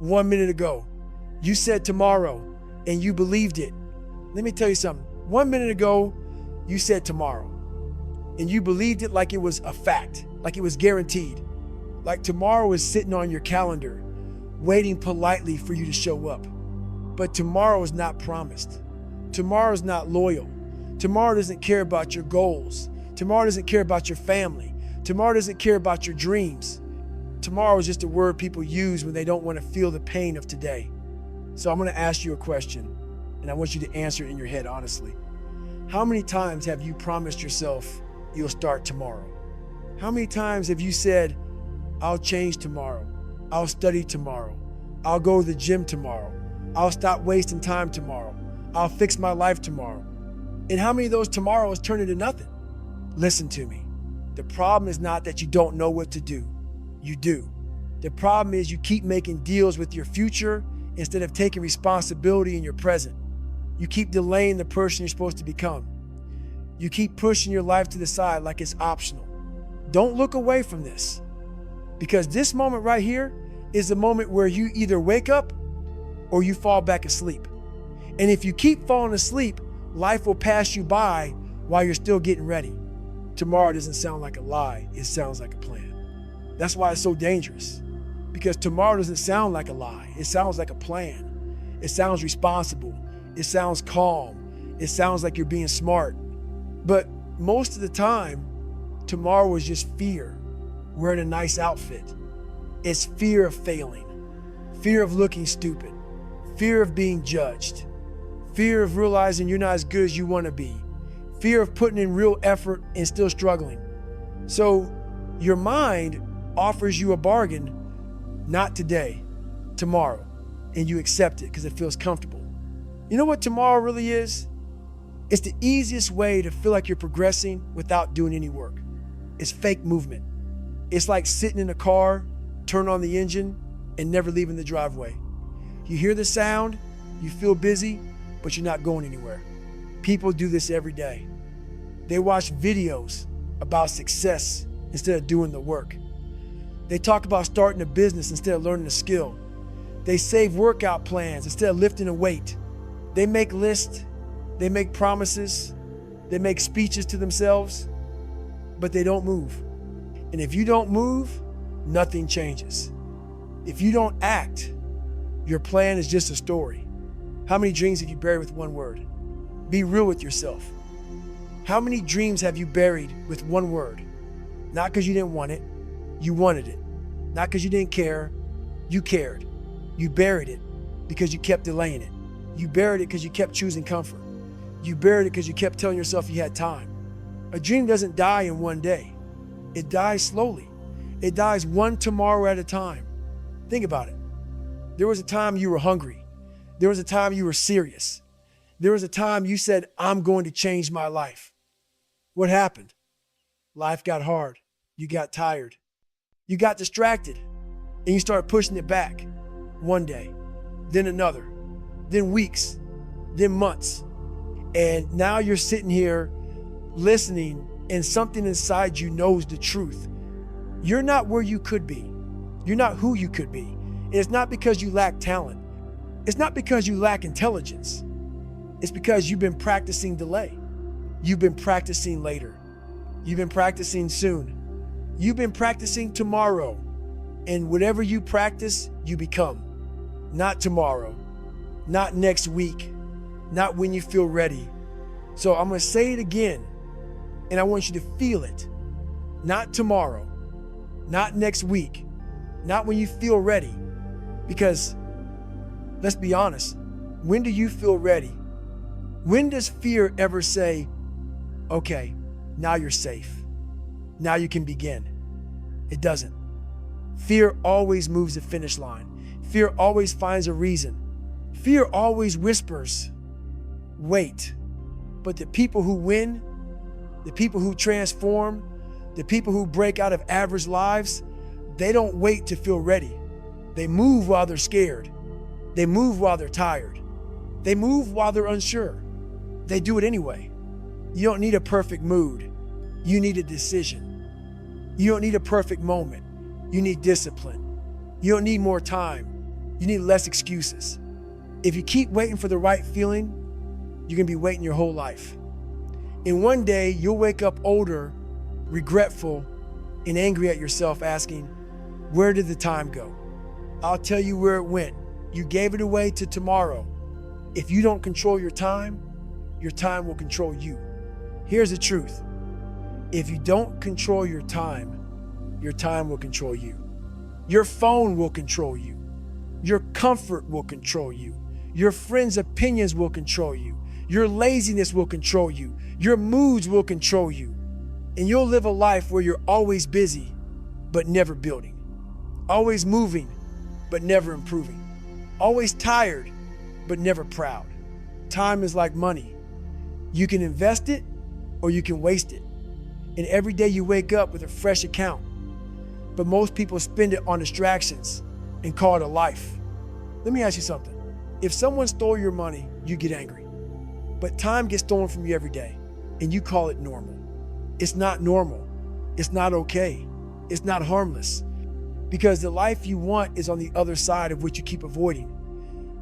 1 minute ago. You said tomorrow and you believed it. Let me tell you something. 1 minute ago, you said tomorrow and you believed it like it was a fact, like it was guaranteed. Like tomorrow is sitting on your calendar, waiting politely for you to show up. But tomorrow is not promised. Tomorrow is not loyal. Tomorrow doesn't care about your goals. Tomorrow doesn't care about your family. Tomorrow doesn't care about your dreams. Tomorrow is just a word people use when they don't want to feel the pain of today. So I'm going to ask you a question, and I want you to answer it in your head honestly. How many times have you promised yourself you'll start tomorrow? How many times have you said, I'll change tomorrow, I'll study tomorrow, I'll go to the gym tomorrow, I'll stop wasting time tomorrow, I'll fix my life tomorrow? And how many of those tomorrows turn into nothing? Listen to me. The problem is not that you don't know what to do. You do. The problem is you keep making deals with your future instead of taking responsibility in your present. You keep delaying the person you're supposed to become. You keep pushing your life to the side like it's optional. Don't look away from this, because this moment right here is the moment where you either wake up or you fall back asleep. And if you keep falling asleep, life will pass you by while you're still getting ready. Tomorrow doesn't sound like a lie, it sounds like a plan. That's why it's so dangerous, because tomorrow doesn't sound like a lie, it sounds like a plan. It sounds responsible, it sounds calm, it sounds like you're being smart. But most of the time, tomorrow is just fear, wearing a nice outfit. It's fear of failing, fear of looking stupid, fear of being judged, fear of realizing you're not as good as you want to be, fear of putting in real effort and still struggling. So your mind offers you a bargain, not today, tomorrow, and you accept it because it feels comfortable. You know what tomorrow really is? It's the easiest way to feel like you're progressing without doing any work. It's fake movement. It's like sitting in a car, turn on the engine, and never leaving the driveway. You hear the sound, you feel busy, but you're not going anywhere. People do this every day. They watch videos about success instead of doing the work. They talk about starting a business instead of learning a skill. They save workout plans instead of lifting a weight. They make lists, they make promises, they make speeches to themselves, but they don't move. And if you don't move, nothing changes. If you don't act, your plan is just a story. How many dreams have you buried with one word? Be real with yourself. How many dreams have you buried with one word? Not because you didn't want it, you wanted it. Not because you didn't care, you cared. You buried it because you kept delaying it. You buried it because you kept choosing comfort. You buried it because you kept telling yourself you had time. A dream doesn't die in one day. It dies slowly. It dies one tomorrow at a time. Think about it. There was a time you were hungry. There was a time you were serious. There was a time you said, I'm going to change my life. What happened? Life got hard. You got tired. You got distracted and you started pushing it back. One day, then another, then weeks, then months. And now you're sitting here listening and something inside you knows the truth. You're not where you could be. You're not who you could be. And it's not because you lack talent. It's not because you lack intelligence. It's because you've been practicing delay. You've been practicing later. You've been practicing soon. You've been practicing tomorrow. And whatever you practice, you become. Not tomorrow, not next week, not when you feel ready. So I'm going to say it again, and I want you to feel it. Not tomorrow, not next week, not when you feel ready. Because let's be honest, when do you feel ready? When does fear ever say, okay, now you're safe. Now you can begin? It doesn't. Fear always moves the finish line. Fear always finds a reason. Fear always whispers, wait. But the people who win, the people who transform, the people who break out of average lives, they don't wait to feel ready. They move while they're scared. They move while they're tired. They move while they're unsure. They do it anyway. You don't need a perfect mood. You need a decision. You don't need a perfect moment. You need discipline. You don't need more time. You need less excuses. If you keep waiting for the right feeling, you're gonna be waiting your whole life. And one day you'll wake up older, regretful, and angry at yourself, asking, where did the time go? I'll tell you where it went. You gave it away to tomorrow. If you don't control your time will control you. Here's the truth. If you don't control your time will control you. Your phone will control you. Your comfort will control you. Your friends' opinions will control you. Your laziness will control you. Your moods will control you. And you'll live a life where you're always busy, but never building. Always moving, but never improving. Always tired, but never proud. Time is like money. You can invest it or you can waste it. And every day you wake up with a fresh account. But most people spend it on distractions and call it a life. Let me ask you something. If someone stole your money, you get angry. But time gets stolen from you every day, and you call it normal. It's not normal. It's not okay. It's not harmless. Because the life you want is on the other side of what you keep avoiding.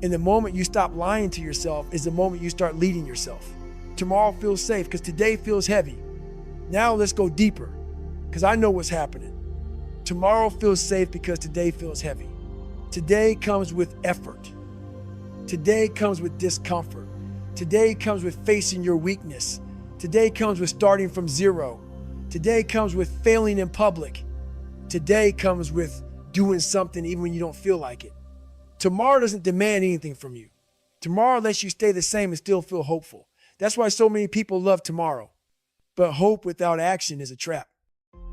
And the moment you stop lying to yourself is the moment you start leading yourself. Tomorrow feels safe because today feels heavy. Now let's go deeper, because I know what's happening. Tomorrow feels safe because today feels heavy. Today comes with effort. Today comes with discomfort. Today comes with facing your weakness. Today comes with starting from zero. Today comes with failing in public. Today comes with doing something even when you don't feel like it. Tomorrow doesn't demand anything from you. Tomorrow lets you stay the same and still feel hopeful. That's why so many people love tomorrow. But hope without action is a trap.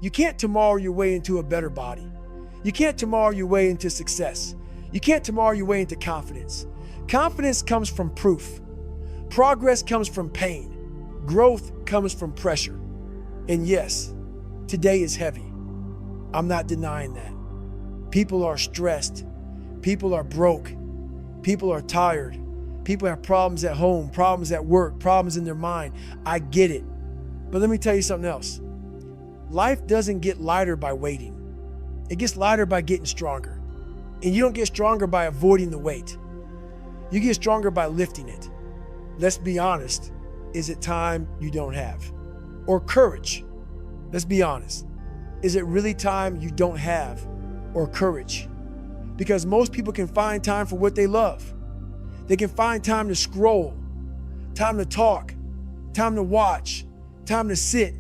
You can't tomorrow your way into a better body. You can't tomorrow your way into success. You can't tomorrow your way into confidence. Confidence comes from proof. Progress comes from pain. Growth comes from pressure. And yes, today is heavy. I'm not denying that. People are stressed. People are broke. People are tired. People have problems at home, problems at work, problems in their mind. I get it. But let me tell you something else. Life doesn't get lighter by waiting. It gets lighter by getting stronger. And you don't get stronger by avoiding the weight. You get stronger by lifting it. Let's be honest. Is it time you don't have? Or courage? Let's be honest. Is it really time you don't have? Or courage? Because most people can find time for what they love. They can find time to scroll, time to talk, time to watch, time to sit,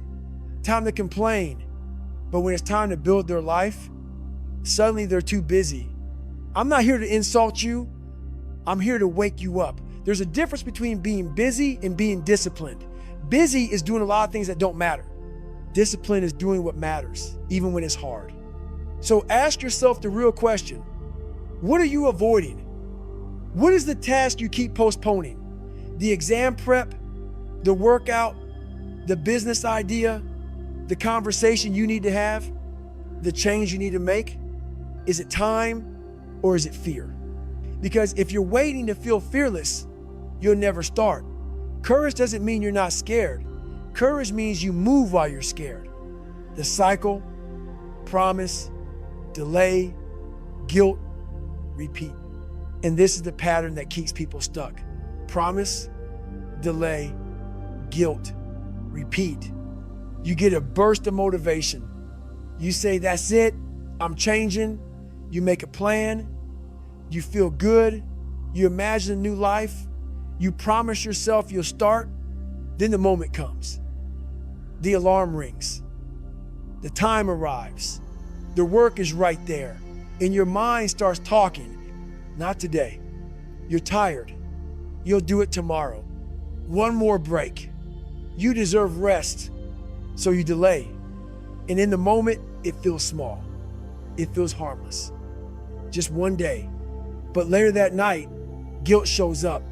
time to complain. But when it's time to build their life, suddenly they're too busy. I'm not here to insult you. I'm here to wake you up. There's a difference between being busy and being disciplined. Busy is doing a lot of things that don't matter. Discipline is doing what matters, even when it's hard. So ask yourself the real question. What are you avoiding? What is the task you keep postponing? The exam prep, the workout, the business idea, the conversation you need to have, the change you need to make? Is it time or is it fear? Because if you're waiting to feel fearless, you'll never start. Courage doesn't mean you're not scared. Courage means you move while you're scared. The cycle, promise, delay, guilt, repeat. And this is the pattern that keeps people stuck. Promise, delay, guilt, repeat. You get a burst of motivation. You say, that's it, I'm changing. You make a plan. You feel good. You imagine a new life. You promise yourself you'll start. Then the moment comes. The alarm rings. The time arrives. The work is right there. And your mind starts talking. Not today. You're tired. You'll do it tomorrow. One more break. You deserve rest. So you delay. And in the moment, it feels small. It feels harmless. Just one day. But later that night, guilt shows up.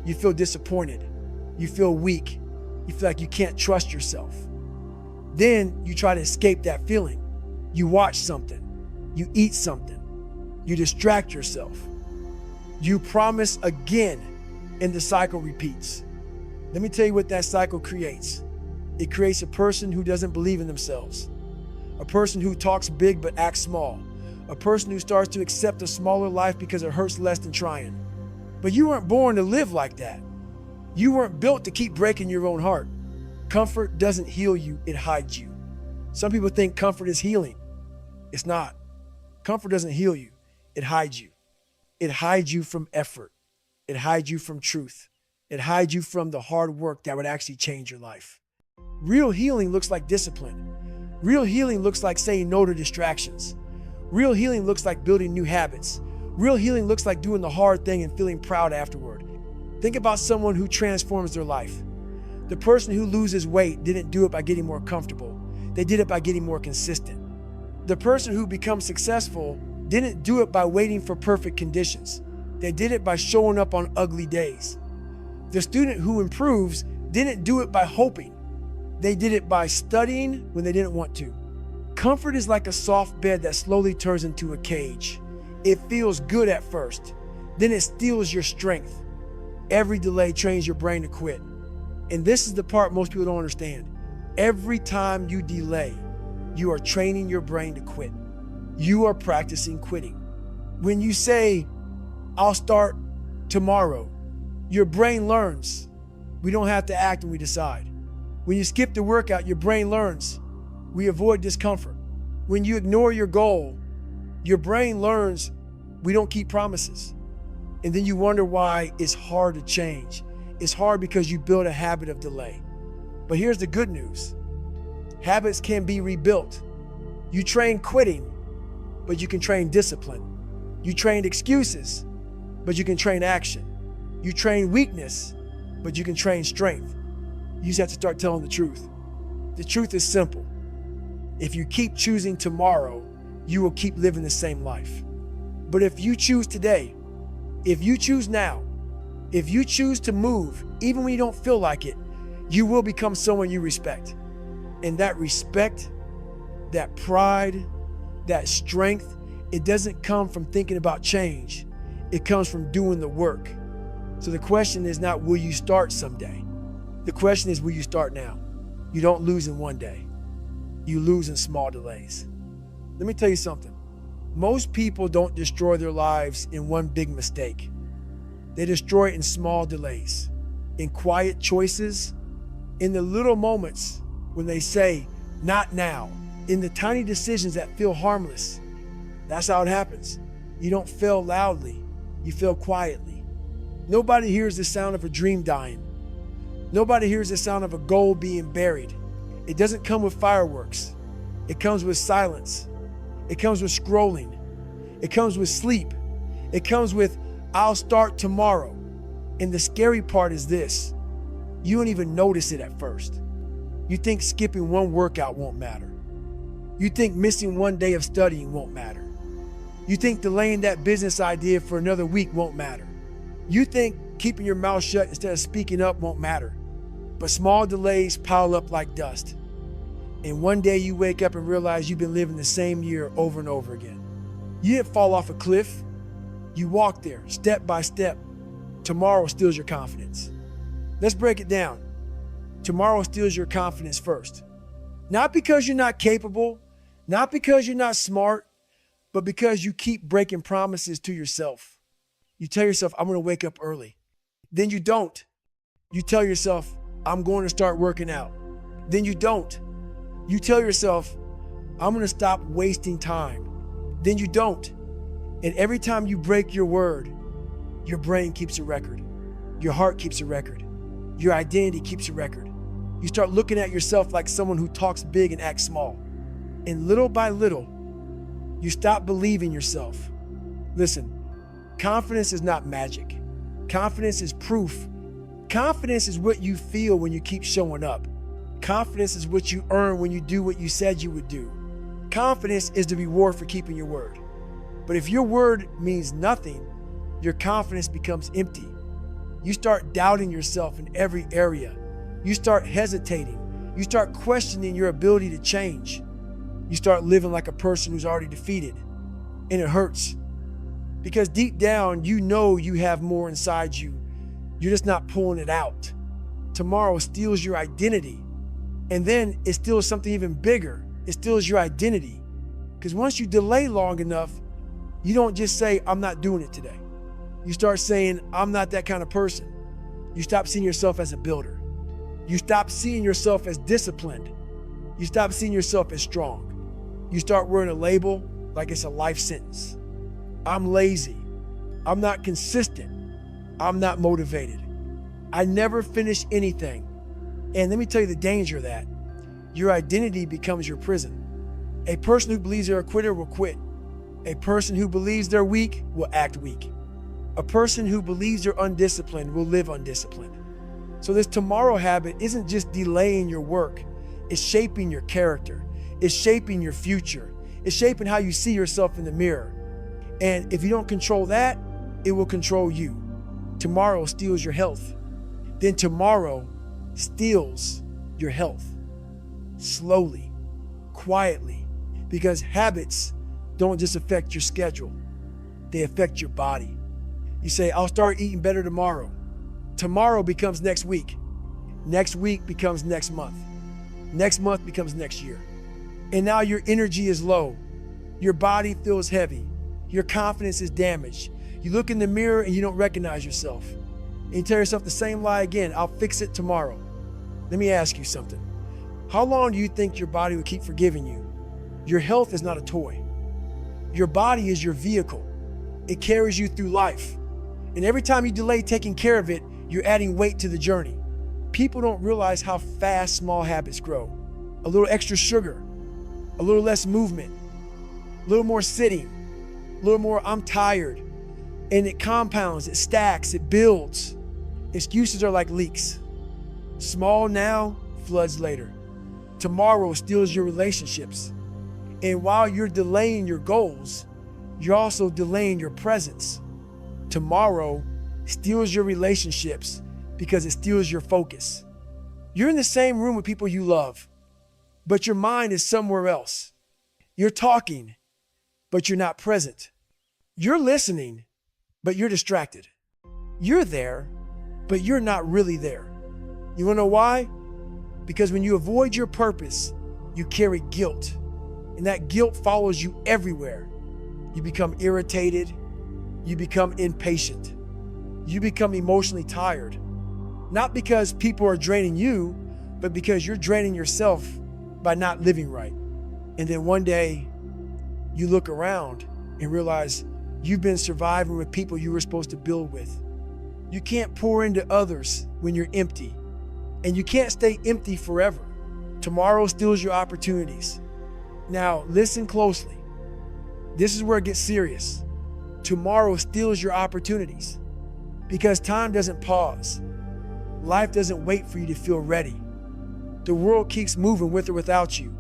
You feel disappointed. You feel weak. You feel like you can't trust yourself. Then you try to escape that feeling. You watch something. You eat something. You distract yourself. You promise again, and the cycle repeats. Let me tell you what that cycle creates. It creates a person who doesn't believe in themselves. A person who talks big but acts small. A a person who starts to accept a smaller life because it hurts less than trying. But you weren't born to live like that. You weren't built to keep breaking your own heart. Comfort doesn't heal you, it hides you. Some people think comfort is healing. It's not. Comfort doesn't heal you, it hides you. It hides you from effort. It hides you from truth. It hides you from the hard work that would actually change your life. Real healing looks like discipline. Real healing looks like saying no to distractions. Real healing looks like building new habits. Real healing looks like doing the hard thing and feeling proud afterward. Think about someone who transforms their life. The person who loses weight didn't do it by getting more comfortable. They did it by getting more consistent. The person who becomes successful didn't do it by waiting for perfect conditions. They did it by showing up on ugly days. The student who improves didn't do it by hoping. They did it by studying when they didn't want to. Comfort is like a soft bed that slowly turns into a cage. It feels good at first, then it steals your strength. Every delay trains your brain to quit. And this is the part most people don't understand. Every time you delay, you are training your brain to quit. You are practicing quitting. When you say, I'll start tomorrow, your brain learns. We don't have to act when we decide. When you skip the workout, your brain learns. We avoid discomfort. When you ignore your goal, your brain learns we don't keep promises. And then you wonder why it's hard to change. It's hard because you build a habit of delay. But here's the good news. Habits can be rebuilt. You train quitting, but you can train discipline. You train excuses, but you can train action. You train weakness, but you can train strength. You just have to start telling the truth. The truth is simple. If you keep choosing tomorrow, you will keep living the same life. But if you choose today, if you choose now, if you choose to move, even when you don't feel like it, you will become someone you respect. And that respect, that pride, that strength, it doesn't come from thinking about change. It comes from doing the work. So the question is not, will you start someday? The question is, will you start now? You don't lose in one day. You lose in small delays. Let me tell you something. Most people don't destroy their lives in one big mistake. They destroy it in small delays, in quiet choices, in the little moments when they say, not now, in the tiny decisions that feel harmless. That's how it happens. You don't fail loudly, you fail quietly. Nobody hears the sound of a dream dying. Nobody hears the sound of a goal being buried. It doesn't come with fireworks. It comes with silence. It comes with scrolling. It comes with sleep. It comes with, I'll start tomorrow. And the scary part is this. You don't even notice it at first. You think skipping one workout won't matter. You think missing one day of studying won't matter. You think delaying that business idea for another week won't matter. You think keeping your mouth shut instead of speaking up won't matter. But small delays pile up like dust. And one day you wake up and realize you've been living the same year over and over again. You didn't fall off a cliff. You walked there step by step. Tomorrow steals your confidence. Let's break it down. Tomorrow steals your confidence first. Not because you're not capable, not because you're not smart, but because you keep breaking promises to yourself. You tell yourself, I'm going to wake up early. Then you don't. You tell yourself, I'm going to start working out. Then you don't. You tell yourself, I'm going to stop wasting time. Then you don't. And every time you break your word, your brain keeps a record. Your heart keeps a record. Your identity keeps a record. You start looking at yourself like someone who talks big and acts small. And little by little, you stop believing yourself. Listen, confidence is not magic. Confidence is proof. Confidence is what you feel when you keep showing up. Confidence is what you earn when you do what you said you would do. Confidence is the reward for keeping your word. But if your word means nothing, your confidence becomes empty. You start doubting yourself in every area. You start hesitating. You start questioning your ability to change. You start living like a person who's already defeated. And it hurts. Because deep down, you know you have more inside you. You're just not pulling it out. Tomorrow steals your identity. And then it steals something even bigger. It steals your identity. Because once you delay long enough, You don't just say, I'm not doing it today. You start saying, I'm not that kind of person. You stop seeing yourself as a builder. You stop seeing yourself as disciplined. You stop seeing yourself as strong. You start wearing a label like it's a life sentence. I'm lazy. I'm not consistent. I'm not motivated. I never finish anything. And let me tell you the danger of that. Your identity becomes your prison. A person who believes they're a quitter will quit. A person who believes they're weak will act weak. A person who believes they're undisciplined will live undisciplined. So this tomorrow habit isn't just delaying your work. It's shaping your character. It's shaping your future. It's shaping how you see yourself in the mirror. And if you don't control that, it will control you. Tomorrow steals your health. Then tomorrow steals your health. Slowly, quietly, because habits don't just affect your schedule. They affect your body. You say, I'll start eating better tomorrow. Tomorrow becomes next week. Next week becomes next month. Next month becomes next year. And now your energy is low. Your body feels heavy. Your confidence is damaged. You look in the mirror and you don't recognize yourself. And you tell yourself the same lie again, I'll fix it tomorrow. Let me ask you something. How long do you think your body will keep forgiving you? Your health is not a toy. Your body is your vehicle. It carries you through life. And every time you delay taking care of it, you're adding weight to the journey. People don't realize how fast small habits grow. A little extra sugar, a little less movement, a little more sitting, a little more I'm tired. And it compounds, it stacks, it builds. Excuses are like leaks. Small now, floods later. Tomorrow steals your relationships. And while you're delaying your goals, you're also delaying your presence. Tomorrow steals your relationships because it steals your focus. You're in the same room with people you love, but your mind is somewhere else. You're talking, but you're not present. You're listening, but you're distracted. You're there, but you're not really there. You wanna know why? Because when you avoid your purpose, you carry guilt. And that guilt follows you everywhere. You become irritated. You become impatient. You become emotionally tired. Not because people are draining you, but because you're draining yourself by not living right. And then one day, you look around and realize you've been surviving with people you were supposed to build with. You can't pour into others when you're empty. And you can't stay empty forever. Tomorrow steals your opportunities. Now, listen closely. This is where it gets serious. Tomorrow steals your opportunities because time doesn't pause. Life doesn't wait for you to feel ready. The world keeps moving with or without you.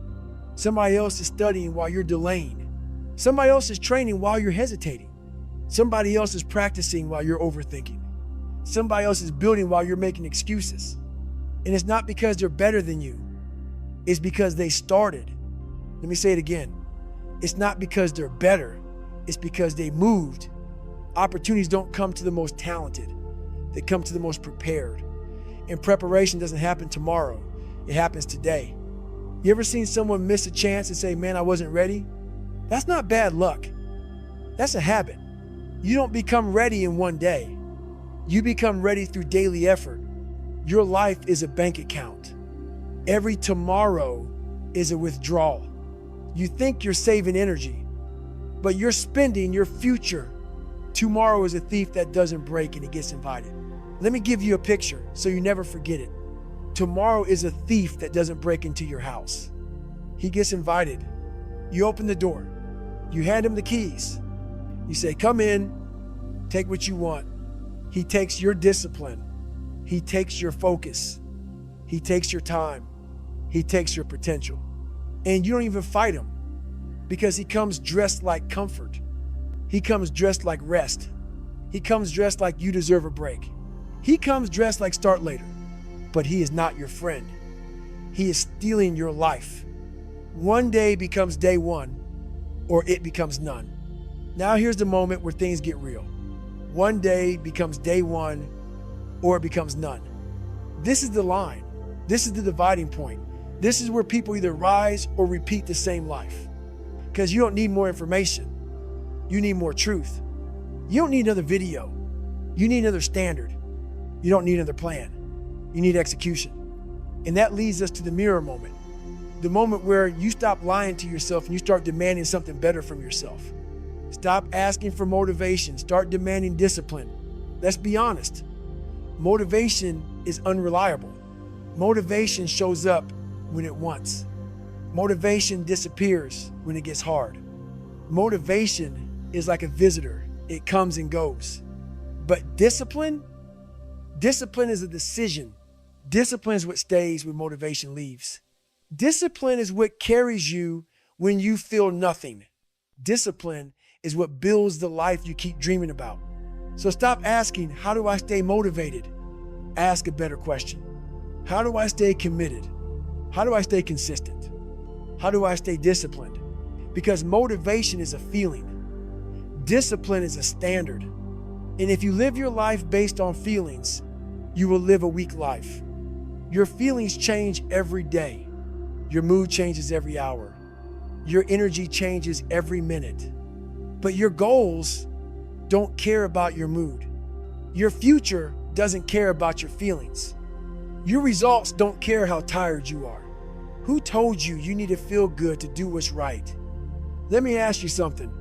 Somebody else is studying while you're delaying. Somebody else is training while you're hesitating. Somebody else is practicing while you're overthinking. Somebody else is building while you're making excuses. And it's not because they're better than you. It's because they started. Let me say it again. It's not because they're better. It's because they moved. Opportunities don't come to the most talented. They come to the most prepared. And preparation doesn't happen tomorrow. It happens today. You ever seen someone miss a chance and say, man, I wasn't ready? That's not bad luck. That's a habit. You don't become ready in one day. You become ready through daily effort. Your life is a bank account. Every tomorrow is a withdrawal. You think you're saving energy, but you're spending your future. Tomorrow is a thief that doesn't break and it gets invited. Let me give you a picture so you never forget it. Tomorrow is a thief that doesn't break into your house. He gets invited. You open the door. You hand him the keys. You say, come in, take what you want. He takes your discipline. He takes your focus. He takes your time. He takes your potential. And you don't even fight him because he comes dressed like comfort. He comes dressed like rest. He comes dressed like you deserve a break. He comes dressed like start later, but he is not your friend. He is stealing your life. One day becomes day one, or it becomes none. Now here's the moment where things get real. One day becomes day one, or it becomes none. This is the line. This is the dividing point. This is where people either rise or repeat the same life. Because you don't need more information. You need more truth. You don't need another video. You need another standard. You don't need another plan. You need execution. And that leads us to the mirror moment. The moment where you stop lying to yourself and you start demanding something better from yourself. Stop asking for motivation. Start demanding discipline. Let's be honest. Motivation is unreliable. Motivation shows up when it wants. Motivation disappears when it gets hard. Motivation is like a visitor. It comes and goes. But discipline is a decision. Discipline is what stays when motivation leaves. Discipline is what carries you when you feel nothing. Discipline is what builds the life you keep dreaming about. So stop asking, how do I stay motivated? Ask a better question. How do I stay committed? How do I stay consistent? How do I stay disciplined? Because motivation is a feeling. Discipline is a standard. And if you live your life based on feelings, you will live a weak life. Your feelings change every day. Your mood changes every hour. Your energy changes every minute. But your goals don't care about your mood. Your future doesn't care about your feelings. Your results don't care how tired you are. Who told you you need to feel good to do what's right? Let me ask you something.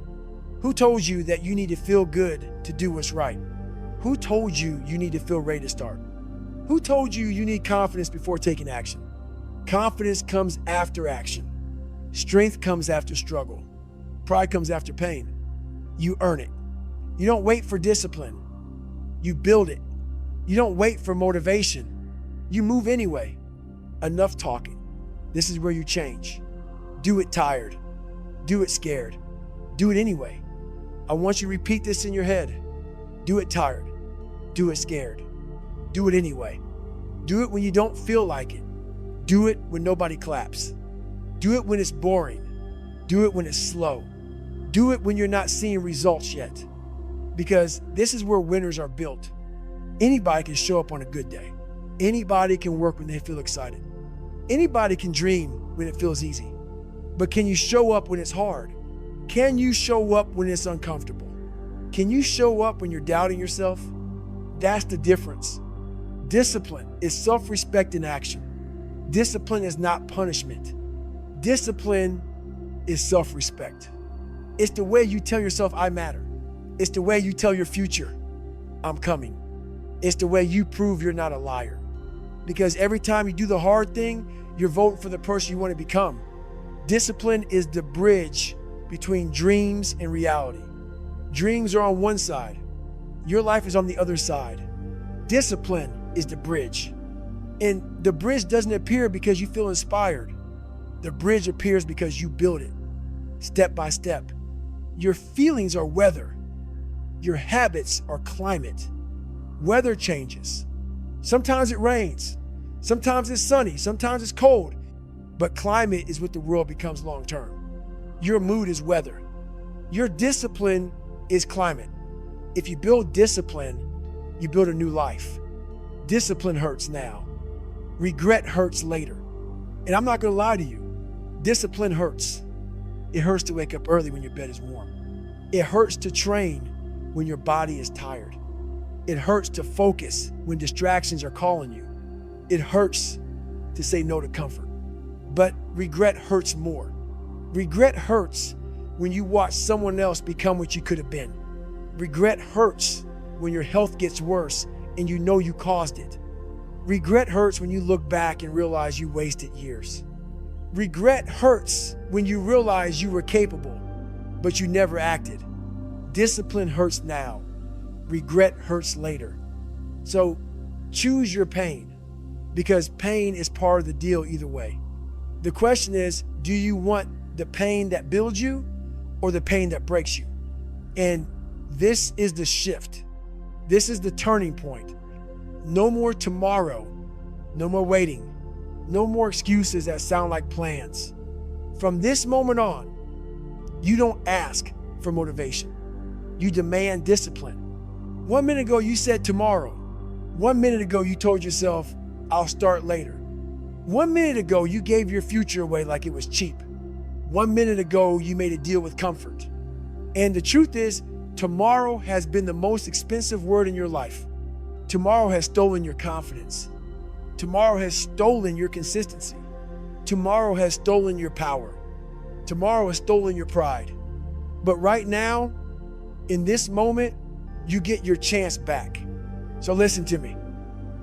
Who told you that you need to feel good to do what's right? Who told you you need to feel ready to start? Who told you you need confidence before taking action? Confidence comes after action. Strength comes after struggle. Pride comes after pain. You earn it. You don't wait for discipline. You build it. You don't wait for motivation. You move anyway. Enough talking. This is where you change. Do it tired. Do it scared. Do it anyway. I want you to repeat this in your head. Do it tired. Do it scared. Do it anyway. Do it when you don't feel like it. Do it when nobody claps. Do it when it's boring. Do it when it's slow. Do it when you're not seeing results yet. Because this is where winners are built. Anybody can show up on a good day. Anybody can work when they feel excited. Anybody can dream when it feels easy. But can you show up when it's hard? Can you show up when it's uncomfortable? Can you show up when you're doubting yourself? That's the difference. Discipline is self-respect in action. Discipline is not punishment. Discipline is self-respect. It's the way you tell yourself, I matter. It's the way you tell your future, I'm coming. It's the way you prove you're not a liar. Because every time you do the hard thing, you're voting for the person you want to become. Discipline is the bridge between dreams and reality. Dreams are on one side. Your life is on the other side. Discipline is the bridge. And the bridge doesn't appear because you feel inspired. The bridge appears because you build it, step by step. Your feelings are weather. Your habits are climate. Weather changes. Sometimes it rains. Sometimes it's sunny. Sometimes it's cold. But climate is what the world becomes long term. Your mood is weather. Your discipline is climate. If you build discipline, you build a new life. Discipline hurts now. Regret hurts later. And I'm not going to lie to you. Discipline hurts. It hurts to wake up early when your bed is warm. It hurts to train when your body is tired. It hurts to focus when distractions are calling you. It hurts to say no to comfort. But regret hurts more. Regret hurts when you watch someone else become what you could have been. Regret hurts when your health gets worse and you know you caused it. Regret hurts when you look back and realize you wasted years. Regret hurts when you realize you were capable, but you never acted. Discipline hurts now. Regret hurts later. So choose your pain, because pain is part of the deal either way. The question is, do you want the pain that builds you or the pain that breaks you? And this is the shift. This is the turning point. No more tomorrow. No more waiting. No more excuses that sound like plans. From this moment on, you don't ask for motivation. You demand discipline. 1 minute ago, you said tomorrow. 1 minute ago, you told yourself, I'll start later. 1 minute ago, you gave your future away like it was cheap. 1 minute ago, you made a deal with comfort. And the truth is, tomorrow has been the most expensive word in your life. Tomorrow has stolen your confidence. Tomorrow has stolen your consistency. Tomorrow has stolen your power. Tomorrow has stolen your pride. But right now, in this moment, you get your chance back. So listen to me.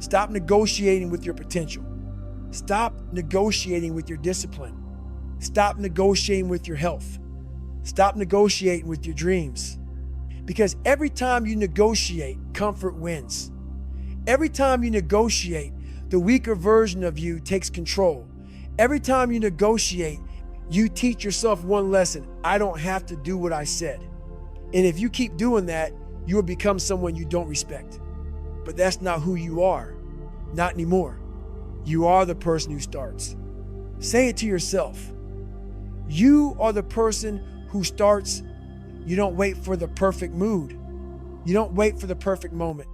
Stop negotiating with your potential. Stop negotiating with your discipline. Stop negotiating with your health. Stop negotiating with your dreams. Because every time you negotiate, comfort wins. Every time you negotiate, the weaker version of you takes control. Every time you negotiate, you teach yourself one lesson: I don't have to do what I said. And if you keep doing that, you will become someone you don't respect. But that's not who you are. Not anymore. You are the person who starts. Say it to yourself. You are the person who starts. You don't wait for the perfect mood. You don't wait for the perfect moment.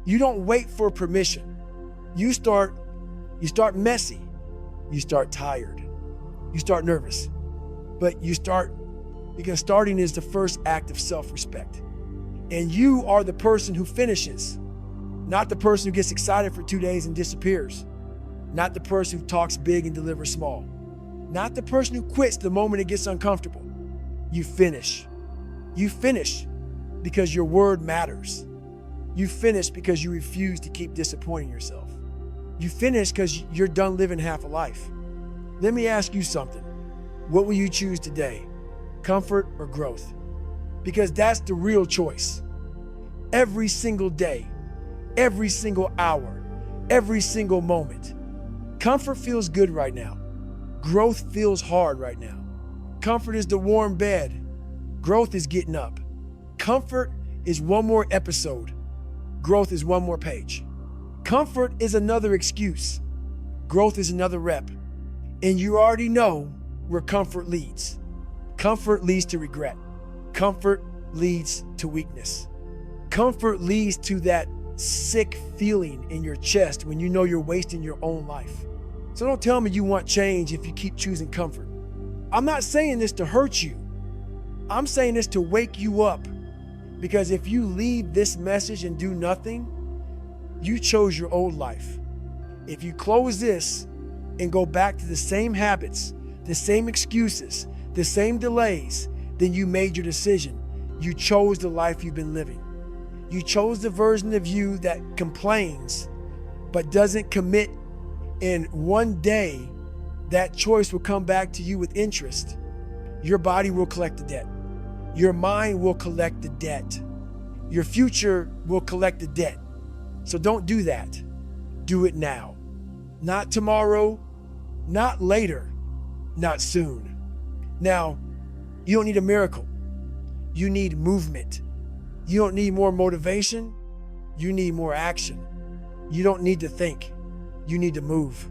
You don't wait for permission. You start messy. You start tired. You start nervous. But you start, because starting is the first act of self-respect. And you are the person who finishes, not the person who gets excited for 2 days and disappears. Not the person who talks big and delivers small. Not the person who quits the moment it gets uncomfortable. You finish. You finish because your word matters. You finish because you refuse to keep disappointing yourself. You finish because you're done living half a life. Let me ask you something. What will you choose today? Comfort or growth? Because that's the real choice. Every single day, every single hour, every single moment. Comfort feels good right now. Growth feels hard right now. Comfort is the warm bed. Growth is getting up. Comfort is one more episode. Growth is one more page. Comfort is another excuse. Growth is another rep. And you already know where comfort leads. Comfort leads to regret. Comfort leads to weakness. Comfort leads to that sick feeling in your chest when you know you're wasting your own life. So don't tell me you want change if you keep choosing comfort. I'm not saying this to hurt you. I'm saying this to wake you up. Because if you leave this message and do nothing, you chose your old life. If you close this and go back to the same habits, the same excuses, the same delays, then you made your decision. You chose the life you've been living. You chose the version of you that complains but doesn't commit. And one day, that choice will come back to you with interest. Your body will collect the debt. Your mind will collect the debt. Your future will collect the debt. So don't do that. Do it now. Not tomorrow, not later, not soon. Now, you don't need a miracle. You need movement. You don't need more motivation. You need more action. You don't need to think. You need to move.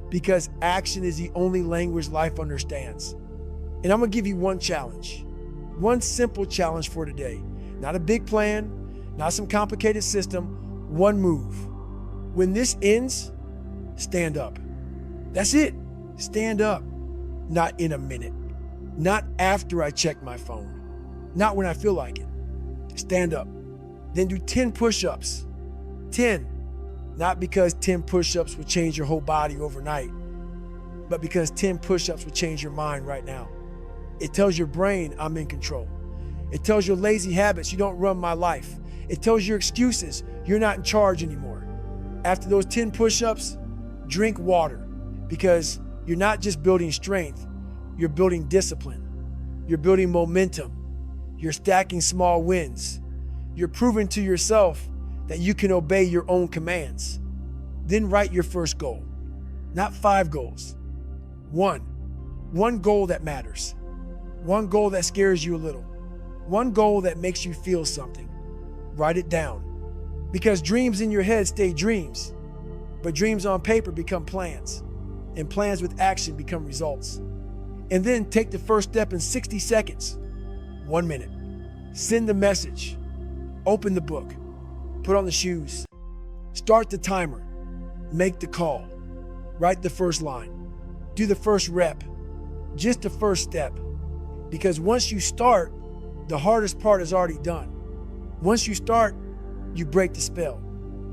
Because action is the only language life understands. And I'm gonna give you one challenge. One simple challenge for today. Not a big plan, not some complicated system, one move. When this ends, stand up. That's it. Stand up. Not in a minute. Not after I check my phone. Not when I feel like it. Stand up. Then do 10 push-ups. 10. Not because 10 push-ups will change your whole body overnight, but because 10 push-ups will change your mind right now. It tells your brain I'm in control. It tells your lazy habits you don't run my life. It tells your excuses you're not in charge anymore. After those 10 push-ups, drink water, because you're not just building strength, you're building discipline. You're building momentum. You're stacking small wins. You're proving to yourself that you can obey your own commands. Then write your first goal. Not 5 goals. One. One goal that matters. One goal that scares you a little. One goal that makes you feel something. Write it down. Because dreams in your head stay dreams, but dreams on paper become plans, and plans with action become results. And then take the first step in 60 seconds. 1 minute. Send the message. Open the book. Put on the shoes. Start the timer. Make the call. Write the first line. Do the first rep. Just the first step. Because once you start, the hardest part is already done. Once you start, you break the spell.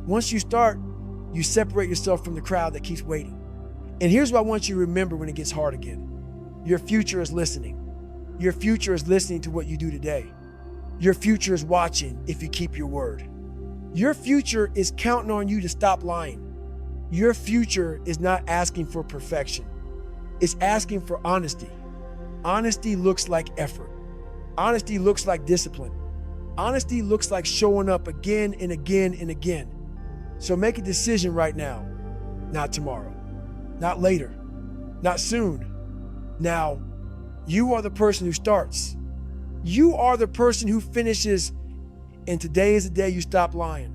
Once you start, you separate yourself from the crowd that keeps waiting. And here's what I want you to remember when it gets hard again. Your future is listening. Your future is listening to what you do today. Your future is watching if you keep your word. Your future is counting on you to stop lying. Your future is not asking for perfection. It's asking for honesty. Honesty looks like effort. Honesty looks like discipline. Honesty looks like showing up again and again and again. So make a decision right now, not tomorrow, not later, not soon. Now, you are the person who starts. You are the person who finishes, and today is the day you stop lying.